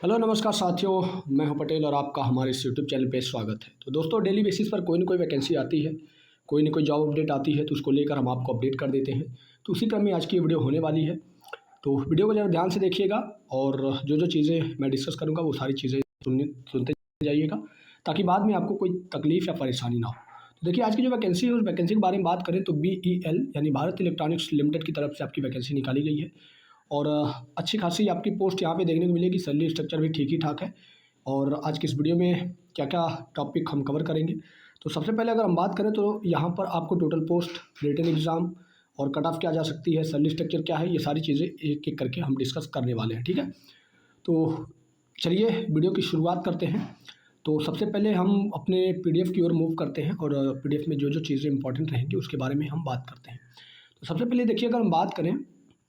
Hello नमस्कार साथियों, मैं हूं पटेल और आपका हमारे इस यूट्यूब चैनल पे स्वागत है। तो दोस्तों, डेली बेसिस पर कोई ना कोई वैकेंसी आती है, कोई ना कोई जॉब अपडेट आती है, तो उसको लेकर हम आपको अपडेट कर देते हैं। तो उसी क्रम में आज की वीडियो होने वाली है। तो वीडियो को ज़रा ध्यान से देखिएगा और जो जो चीज़ें मैं डिस्कस करूँगा वो सारी चीज़ें सुनते जाइएगा, ताकि बाद में आपको कोई तकलीफ़ या परेशानी ना हो। तो देखिए, आज की जो वैकेंसी है उस वैकेंसी के बारे में बात करें तो BEL यानी भारत इलेक्ट्रॉनिक्स लिमिटेड की तरफ से आपकी वैकेंसी निकाली गई है। और अच्छी खासी आपकी पोस्ट यहाँ पे देखने को मिलेगी। सैलरी स्ट्रक्चर भी ठीक ही ठाक है। और आज की इस वीडियो में क्या क्या टॉपिक हम कवर करेंगे, तो सबसे पहले अगर हम बात करें तो यहाँ पर आपको टोटल पोस्ट, रिटन एग्ज़ाम और कट ऑफ क्या जा सकती है, सैलरी स्ट्रक्चर क्या है, ये सारी चीज़ें एक एक करके हम डिस्कस करने वाले हैं। ठीक है, तो चलिए वीडियो की शुरुआत करते हैं। तो सबसे पहले हम अपने PDF की ओर मूव करते हैं और PDF में जो जो चीज़ें इंपॉर्टेंट रहेंगी उसके बारे में हम बात करते हैं। तो सबसे पहले देखिए, अगर हम बात करें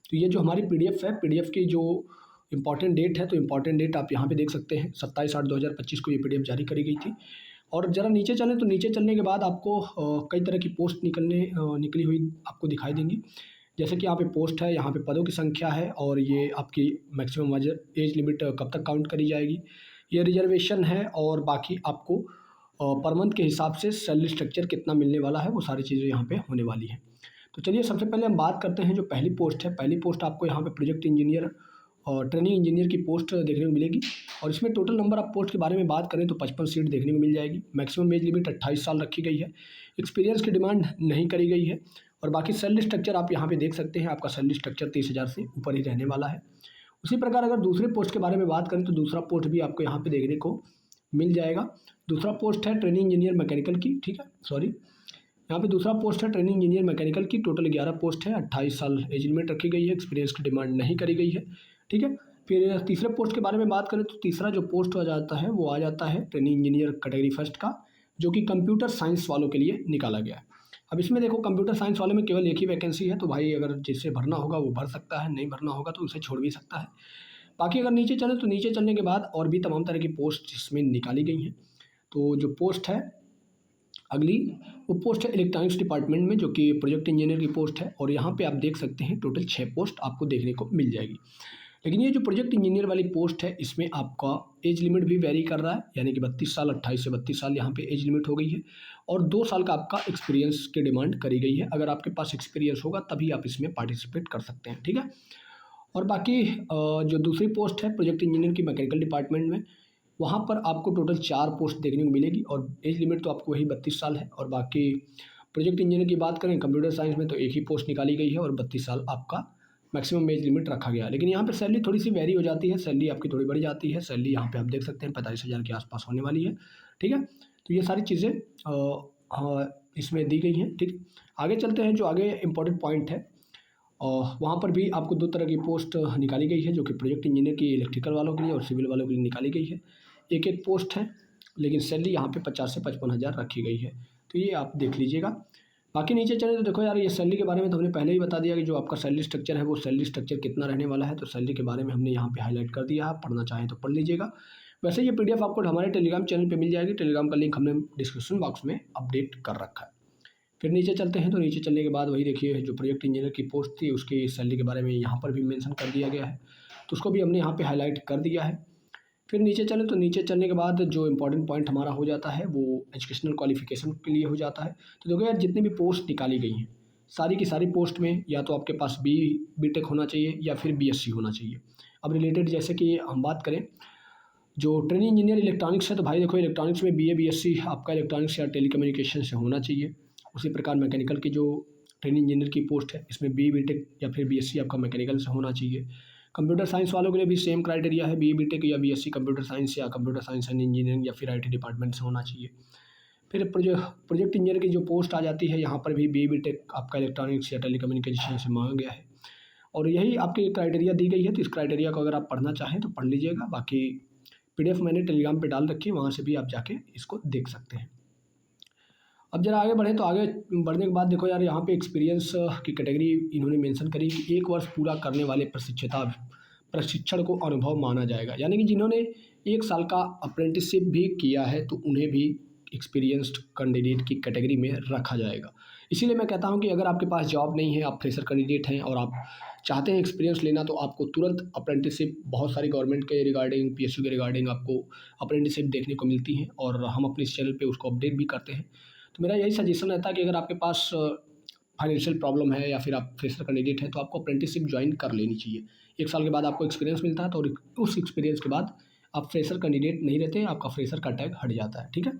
तो ये जो हमारी PDF है, PDF की जो इम्पॉर्टेंट डेट है, तो इम्पॉर्टेंट डेट आप यहाँ पे देख सकते हैं। 27/8/2025 को ये PDF जारी करी गई थी। और ज़रा नीचे चलें तो नीचे चलने के बाद आपको कई तरह की पोस्ट निकली हुई आपको दिखाई देंगी। जैसे कि यहाँ पे पोस्ट है, यहाँ पे पदों की संख्या है और ये आपकी मैक्सिमम एज लिमिट कब तक काउंट करी जाएगी, ये रिजर्वेशन है और बाकी आपको पर मंथ के हिसाब से सैलरी स्ट्रक्चर कितना मिलने वाला है, वो सारी चीज़ें यहाँ पे होने वाली हैं। तो चलिए सबसे पहले हम बात करते हैं जो पहली पोस्ट है। पहली पोस्ट आपको यहाँ पे प्रोजेक्ट इंजीनियर और ट्रेनिंग इंजीनियर की पोस्ट देखने को मिलेगी। और इसमें टोटल नंबर ऑफ पोस्ट के बारे में बात करें तो 55 सीट देखने को मिल जाएगी। मैक्सिमम एज लिमिट 28 साल रखी गई है। एक्सपीरियंस की डिमांड नहीं करी गई है। और बाकी सैलरी स्ट्रक्चर आप यहाँ पे देख सकते हैं, आपका सैलरी स्ट्रक्चर 30,000 से ऊपर ही रहने वाला है। उसी प्रकार अगर दूसरे पोस्ट के बारे में बात करें तो दूसरा पोस्ट भी आपको यहाँ पे देखने को मिल जाएगा। दूसरा पोस्ट है ट्रेनिंग इंजीनियर मैकेनिकल की, ठीक है, सॉरी, यहाँ पे दूसरा पोस्ट है ट्रेनिंग इंजीनियर मैकेनिकल की। टोटल 11 पोस्ट है, 28 साल एज लिमिट रखी गई है, एक्सपीरियंस की डिमांड नहीं करी गई है। ठीक है, फिर तीसरे पोस्ट के बारे में बात करें तो तीसरा जो पोस्ट आ जाता है वो आ जाता है ट्रेनिंग इंजीनियर कैटेगरी फर्स्ट का, जो कि कंप्यूटर साइंस वालों के लिए निकाला गया है। अब इसमें देखो, कंप्यूटर साइंस वाले में केवल एक ही वैकेंसी है, तो भाई अगर जिससे भरना होगा वो भर सकता है, नहीं भरना होगा तो उसे छोड़ भी सकता है। बाकी अगर नीचे चले तो नीचे चलने के बाद और भी तमाम तरह की पोस्ट इसमें निकाली गई हैं। तो जो पोस्ट है अगली, वो पोस्ट है इलेक्ट्रॉनिक्स डिपार्टमेंट में, जो कि प्रोजेक्ट इंजीनियर की पोस्ट है। और यहाँ पे आप देख सकते हैं टोटल 6 पोस्ट आपको देखने को मिल जाएगी। लेकिन ये जो प्रोजेक्ट इंजीनियर वाली पोस्ट है, इसमें आपका एज लिमिट भी वेरी कर रहा है, यानी कि 32 साल, 28 से 32 साल यहाँ पे एज लिमिट हो गई है। और 2 साल का आपका एक्सपीरियंस की डिमांड करी गई है। अगर आपके पास एक्सपीरियंस होगा तभी आप इसमें पार्टिसिपेट कर सकते हैं। ठीक है, और बाकी जो दूसरी पोस्ट है प्रोजेक्ट इंजीनियर की मैकेनिकल डिपार्टमेंट में, वहाँ पर आपको टोटल 4 पोस्ट देखने को मिलेगी और एज लिमिट तो आपको वही 32 साल है। और बाकी प्रोजेक्ट इंजीनियर की बात करें कंप्यूटर साइंस में, तो एक ही पोस्ट निकाली गई है और 32 साल आपका मैक्सिमम एज लिमिट रखा गया है। लेकिन यहाँ पे सैलरी थोड़ी सी वेरी हो जाती है, सैलरी आपकी थोड़ी बढ़ जाती है। सैलरी यहाँ पे आप देख सकते हैं 45,000 के आसपास होने वाली है। ठीक है, तो ये सारी चीज़ें इसमें दी गई हैं। ठीक, आगे चलते हैं। जो आगे इंपॉर्टेंट पॉइंट है, और वहाँ पर भी आपको 2 तरह की पोस्ट निकाली गई है, जो कि प्रोजेक्ट इंजीनियर की इलेक्ट्रिकल वालों के लिए और सिविल वालों के लिए निकाली गई है। एक एक पोस्ट है, लेकिन सैलरी यहाँ पे 50 से 55,000 रखी गई है। तो ये आप देख लीजिएगा। बाकी नीचे चले तो देखो यार, ये सैलरी के बारे में तो हमने पहले ही बता दिया कि जो आपका सैलरी स्ट्रक्चर है वो सैलरी स्ट्रक्चर कितना रहने वाला है। तो सैलरी के बारे में हमने यहाँ पे हाईलाइट कर दिया है, आप पढ़ना चाहें तो पढ़ लीजिएगा। वैसे ये PDF आपको हमारे टेलीग्राम चैनल पर मिल जाएगी। टेलीग्राम का लिंक हमने डिस्क्रिप्शन बॉक्स में अपडेट कर रखा है। फिर नीचे चलते हैं, तो नीचे चलने के बाद वही देखिए, जो प्रोजेक्ट इंजीनियर की पोस्ट थी उसकी सैलरी के बारे में यहाँ पर भी मेंशन कर दिया गया है, तो उसको भी हमने यहाँ पे हाईलाइट कर दिया है। फिर नीचे चलें तो नीचे चलने के बाद जो इंपॉर्टेंट पॉइंट हमारा हो जाता है वो एजुकेशनल क्वालिफिकेशन के लिए हो जाता है। तो देखो यार, जितनी भी पोस्ट निकाली गई हैं सारी की सारी पोस्ट में या तो आपके पास BTech होना चाहिए या फिर BSc होना चाहिए। अब रिलेटेड जैसे कि हम बात करें जो ट्रेनिंग इंजीनियर इलेक्ट्रॉनिक्स है, तो भाई देखो इलेक्ट्रॉनिक्स में BA BSc आपका इलेक्ट्रॉनिक्स या टेलीकम्युनिकेशन से होना चाहिए। उसी प्रकार मैकेनिकल की जो ट्रेनिंग इंजीनियर की पोस्ट है, इसमें BTech या फिर BSc आपका मैकेनिकल से होना चाहिए। कंप्यूटर साइंस वालों के लिए भी सेम क्राइटेरिया है, BTech या BSc कंप्यूटर साइंस या कंप्यूटर साइंस एंड इंजीनियरिंग या फिर IT डिपार्टमेंट से होना चाहिए। फिर प्रोजेक्ट इंजीनियर की जो पोस्ट आ जाती है, यहाँ पर भी BTech आपका इलेक्ट्रॉनिक्स या टेलीकम्युनिकेशन से मांगा गया है और यही आपकी क्राइटेरिया दी गई है। तो इस क्राइटेरिया को अगर आप पढ़ना चाहें तो पढ़ लीजिएगा। बाकी PDF मैंने टेलीग्राम पे डाल रखी है, वहाँ से भी आप जाके इसको देख सकते हैं। अब जरा आगे बढ़ें, तो आगे बढ़ने के बाद देखो यार, यहाँ पे एक्सपीरियंस की कैटेगरी इन्होंने मेंशन करी कि 1 वर्ष पूरा करने वाले प्रशिक्षण को अनुभव माना जाएगा। यानी कि जिन्होंने 1 साल का अप्रेंटिसशिप भी किया है तो उन्हें भी एक्सपीरियंस्ड कैंडिडेट की कैटेगरी में रखा जाएगा। इसीलिए मैं कहता हूँ कि अगर आपके पास जॉब नहीं है, आप फ्रेशर कैंडिडेट हैं और आप चाहते हैं एक्सपीरियंस लेना, तो आपको तुरंत अप्रेंटिसशिप बहुत सारी गवर्नमेंट के रिगार्डिंग, पीएसयू के रिगार्डिंग आपको अप्रेंटिसशिप देखने को मिलती हैं और हम अपने इस चैनल पे उसको अपडेट भी करते हैं। तो मेरा यही सजेशन रहता है कि अगर आपके पास फाइनेंशियल प्रॉब्लम है या फिर आप फ्रेशर कैंडिडेट हैं, तो आपको अप्रेंटिसशिप ज्वाइन कर लेनी चाहिए। 1 साल के बाद आपको एक्सपीरियंस मिलता है, तो उस एक्सपीरियंस के बाद आप फ्रेशर कैंडिडेट नहीं रहते, आपका फ्रेशर का टैग हट जाता है, ठीक है।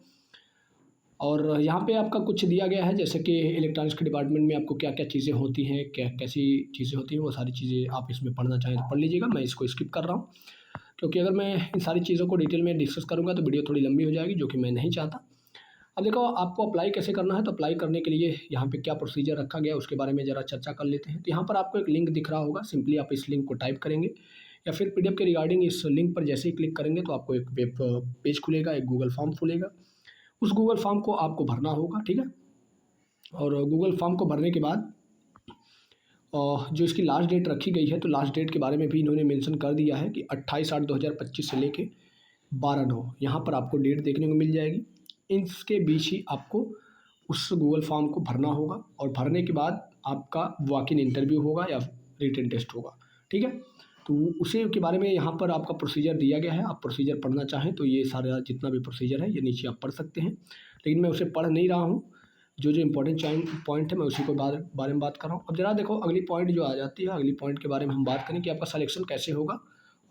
और यहाँ पे आपका कुछ दिया गया है, जैसे कि इलेक्ट्रॉनिक्स के डिपार्टमेंट में आपको क्या-क्या चीज़ें होती हैं, कैसी चीज़ें होती हैं, वो सारी चीज़ें आप इसमें पढ़ना चाहें तो पढ़ लीजिएगा। मैं इसको स्किप कर रहा हूँ, क्योंकि अगर मैं इन सारी चीज़ों को डिटेल में डिस्कस करूँगा तो वीडियो थोड़ी लंबी हो जाएगी, जो कि मैं नहीं चाहता। अब देखो, आपको अप्लाई कैसे करना है, तो अप्लाई करने के लिए यहाँ पे क्या प्रोसीजर रखा गया है उसके बारे में ज़रा चर्चा कर लेते हैं। तो यहाँ पर आपको एक लिंक दिख रहा होगा, सिंपली आप इस लिंक को टाइप करेंगे या फिर पीडीएफ के रिगार्डिंग इस लिंक पर जैसे ही क्लिक करेंगे तो आपको एक वेब पेज खुलेगा, एक गूगल फॉर्म खुलेगा। उस गूगल फॉर्म को आपको भरना होगा, ठीक है। और गूगल फॉर्म को भरने के बाद जो इसकी लास्ट डेट रखी गई है, तो लास्ट डेट के बारे में भी इन्होंने मेंशन कर दिया है कि 28/8/2025 से लेके 12/9 यहाँ पर आपको डेट देखने को मिल जाएगी। इसके बीच ही आपको उस गूगल फॉर्म को भरना होगा और भरने के बाद आपका वॉक इन इंटरव्यू होगा या रिटन टेस्ट होगा, ठीक है। तो उसी के बारे में यहाँ पर आपका प्रोसीजर दिया गया है। आप प्रोसीजर पढ़ना चाहें तो ये सारा जितना भी प्रोसीजर है ये नीचे आप पढ़ सकते हैं, लेकिन मैं उसे पढ़ नहीं रहा हूँ। जो इम्पोर्टेंट पॉइंट है मैं उसी को बारे में बात कर रहा हूँ। अब जरा देखो, अगली पॉइंट जो आ जाती है, अगली पॉइंट के बारे में हम बात करें कि आपका सिलेक्शन कैसे होगा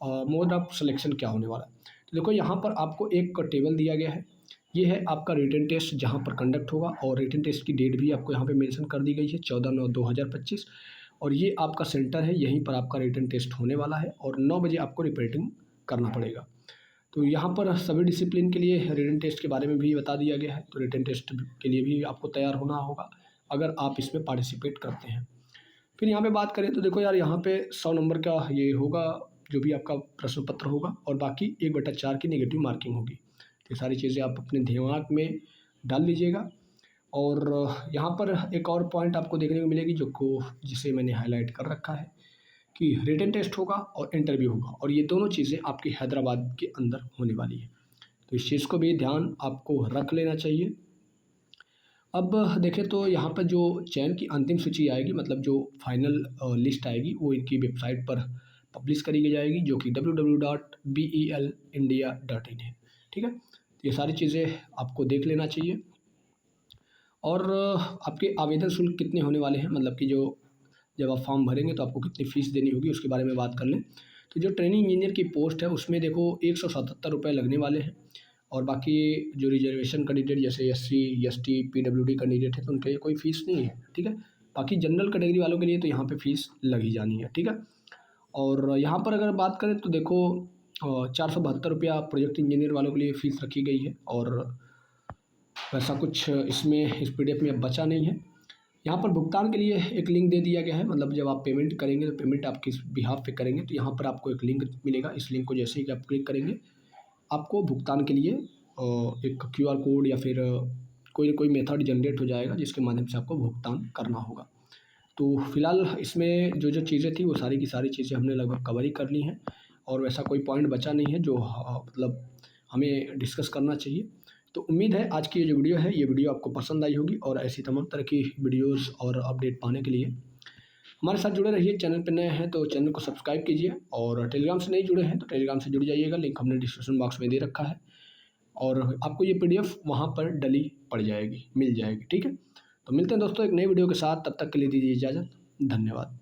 और मोड ऑफ सिलेक्शन क्या होने वाला है। तो देखो, यहाँ पर आपको एक टेबल दिया गया है। ये है आपका रिटन टेस्ट जहाँ पर कंडक्ट होगा और रिटन टेस्ट की डेट भी आपको यहाँ पे मेंशन कर दी गई है, 14/9/2025। और ये आपका सेंटर है, यहीं पर आपका रिटन टेस्ट होने वाला है और 9 बजे आपको रिपोर्टिंग करना पड़ेगा। तो यहाँ पर सभी डिसिप्लिन के लिए रिटन टेस्ट के बारे में भी बता दिया गया है, तो रिटन टेस्ट के लिए भी आपको तैयार होना होगा अगर आप इसमें पार्टिसिपेट करते हैं। फिर यहाँ पे बात करें तो देखो यार, यहाँ पे 100 नंबर का ये होगा, जो भी आपका प्रश्न पत्र होगा, और बाकी 1/4 की नेगेटिव मार्किंग होगी। तो ये सारी चीज़ें आप अपने दिमाग में डाल लीजिएगा। और यहाँ पर एक और पॉइंट आपको देखने को मिलेगी जिसे मैंने हाईलाइट कर रखा है कि रिटन टेस्ट होगा और इंटरव्यू होगा, और ये दोनों चीज़ें आपकी हैदराबाद के अंदर होने वाली है। तो इस चीज़ को भी ध्यान आपको रख लेना चाहिए। अब देखें तो यहाँ पर जो चयन की अंतिम सूची आएगी, मतलब जो फाइनल लिस्ट आएगी, वो इनकी वेबसाइट पर पब्लिश करी जाएगी, जो कि www.belindia.in है, ठीक है। तो ये सारी चीज़ें आपको देख लेना चाहिए। और आपके आवेदन शुल्क कितने होने वाले हैं, मतलब कि जब आप फॉर्म भरेंगे तो आपको कितनी फ़ीस देनी होगी, उसके बारे में बात कर लें। तो जो ट्रेनिंग इंजीनियर की पोस्ट है उसमें देखो 177 रुपये लगने वाले हैं, और बाकी जो रिजर्वेशन कैंडिडेट जैसे SC ST PWD कैंडिडेट है तो उनके लिए कोई फ़ीस नहीं है, ठीक है। बाकी जनरल कैटेगरी वालों के लिए तो यहाँ पे फ़ीस लग ही जानी है, ठीक है। और यहाँ पर अगर बात करें तो देखो 472 रुपया प्रोजेक्ट इंजीनियर वालों के लिए फ़ीस रखी गई है, और वैसा कुछ इसमें इस PDF में अब बचा नहीं है। यहाँ पर भुगतान के लिए एक लिंक दे दिया गया है, मतलब जब आप पेमेंट करेंगे तो पेमेंट आप किस बिहाफ पे करेंगे, तो यहाँ पर आपको एक लिंक मिलेगा। इस लिंक को जैसे ही आप क्लिक करेंगे, आपको भुगतान के लिए एक QR कोड या फिर कोई ना कोई मेथड जनरेट हो जाएगा, जिसके माध्यम से आपको भुगतान करना होगा। तो फिलहाल इसमें जो चीज़ें थी वो सारी की सारी चीज़ें हमने लगभग कवर ही कर ली हैं, और वैसा कोई पॉइंट बचा नहीं है जो मतलब हमें डिस्कस करना चाहिए। तो उम्मीद है आज की ये जो वीडियो है, ये वीडियो आपको पसंद आई होगी, और ऐसी तमाम तरह की वीडियोस और अपडेट पाने के लिए हमारे साथ जुड़े रहिए। चैनल पर नए हैं तो चैनल को सब्सक्राइब कीजिए, और टेलीग्राम से नहीं जुड़े हैं तो टेलीग्राम से जुड़ जाइएगा, लिंक हमने डिस्क्रिप्शन बॉक्स में दे रखा है, और आपको ये PDF वहाँ पर डली पड़ जाएगी, मिल जाएगी, ठीक है। तो मिलते हैं दोस्तों एक नई वीडियो के साथ, तब तक के लिए दीजिए इजाज़त, धन्यवाद।